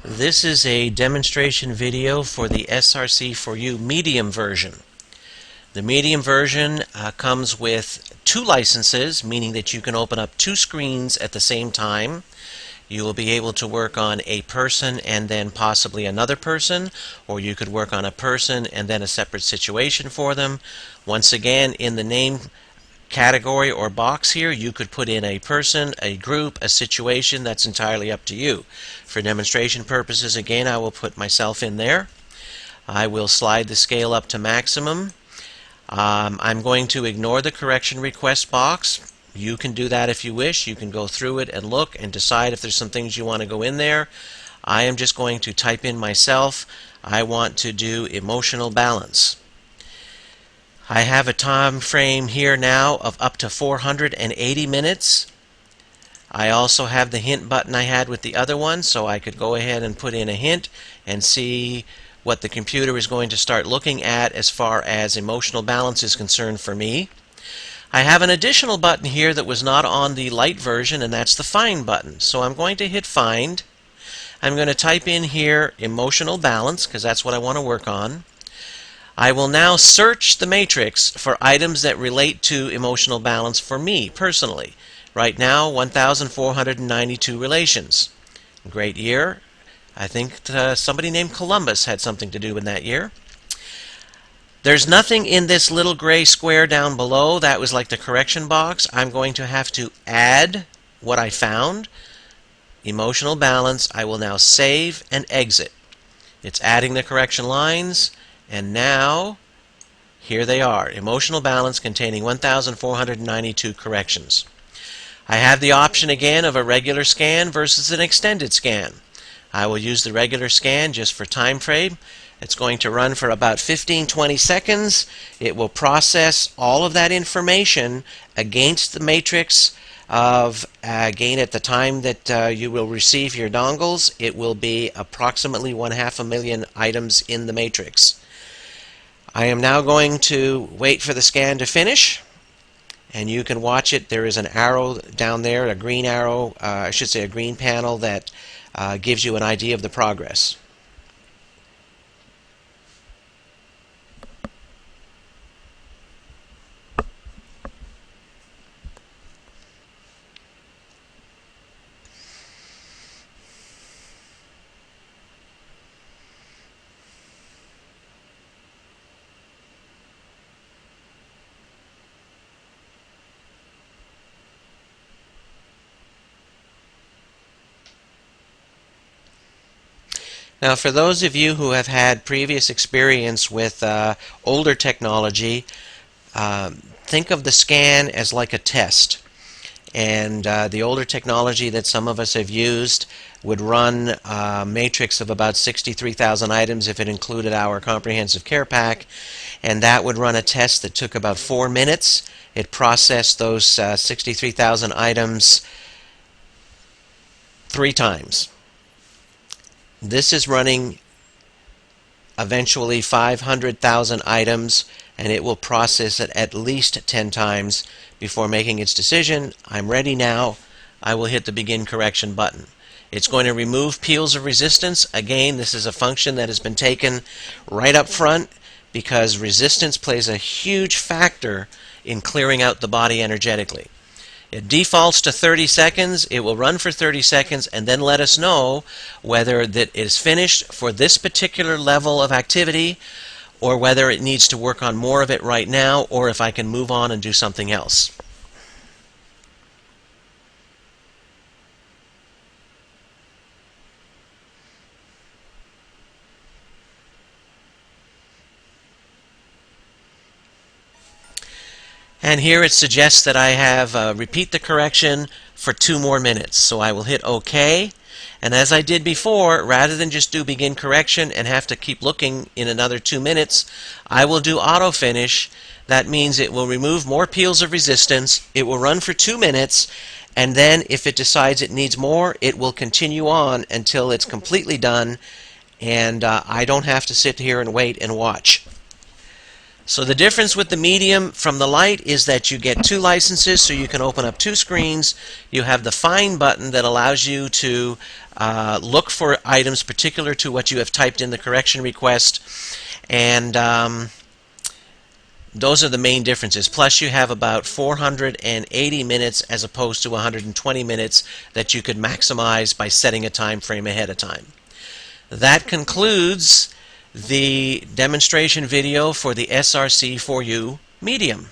This is a demonstration video for the SRC4U medium version. The medium version comes with 2 licenses, meaning that you can open up 2 screens at the same time. You will be able to work on a person and then possibly another person, or you could work on a person and then a separate situation for them. Once again, in the name category or box here, you could put in a person, a group, a situation. That's entirely up to you. For demonstration purposes, again, I will put myself in there. I will slide the scale up to maximum. I'm going to ignore the correction request box. You can do that if you wish. You can go through it and look and decide if there's some things you want to go in there. I am just going to type in myself. I want to do emotional balance. I have a time frame here now of up to 480 minutes. I also have the hint button I had with the other one, so I could go ahead and put in a hint and see what the computer is going to start looking at as far as emotional balance is concerned for me. I have an additional button here that was not on the light version, and that's the find button. So I'm going to hit find. I'm going to type in here emotional balance because that's what I want to work on. I will now search the matrix for items that relate to emotional balance for me personally. Right now, 1,492 relations. Great year. I think somebody named Columbus had something to do with that year. There's nothing in this little gray square down below. That was like the correction box. I'm going to have to add what I found. Emotional balance. I will now save and exit. It's adding the correction lines. And now, here they are, emotional balance containing 1,492 corrections. I have the option again of a regular scan versus an extended scan. I will use the regular scan just for time frame. It's going to run for about 15-20 seconds. It will process all of that information against the matrix of, again, at the time that you will receive your dongles, it will be approximately 1/2 items in the matrix. I am now going to wait for the scan to finish, and you can watch it. There is an arrow down there, a green arrow, I should say a green panel that gives you an idea of the progress. Now, for those of you who have had previous experience with older technology, think of the scan as like a test. And the older technology that some of us have used would run a matrix of about 63,000 items if it included our comprehensive care pack, and that would run a test that took about 4 minutes. It processed those 63,000 items 3 times. This is running eventually 500,000 items, and it will process it at least 10 times before making its decision. I'm ready now. I will hit the begin correction button. It's going to remove peels of resistance. Again, this is a function that has been taken right up front because resistance plays a huge factor in clearing out the body energetically. It defaults to 30 seconds. It will run for 30 seconds and then let us know whether that is finished for this particular level of activity or whether it needs to work on more of it right now or if I can move on and do something else. And here it suggests that I have repeat the correction for 2 more minutes. So I will hit OK. And as I did before, rather than just do begin correction and have to keep looking in another 2 minutes, I will do auto finish. That means it will remove more peels of resistance. It will run for 2 minutes. And then if it decides it needs more, it will continue on until it's completely done. And I don't have to sit here and wait and watch. So the difference with the medium from the light is that you get 2 licenses, so you can open up 2 screens. You have the find button that allows you to look for items particular to what you have typed in the correction request, and those are the main differences. Plus you have about 480 minutes as opposed to 120 minutes that you could maximize by setting a time frame ahead of time. That concludes the demonstration video for the SRC4U Medium.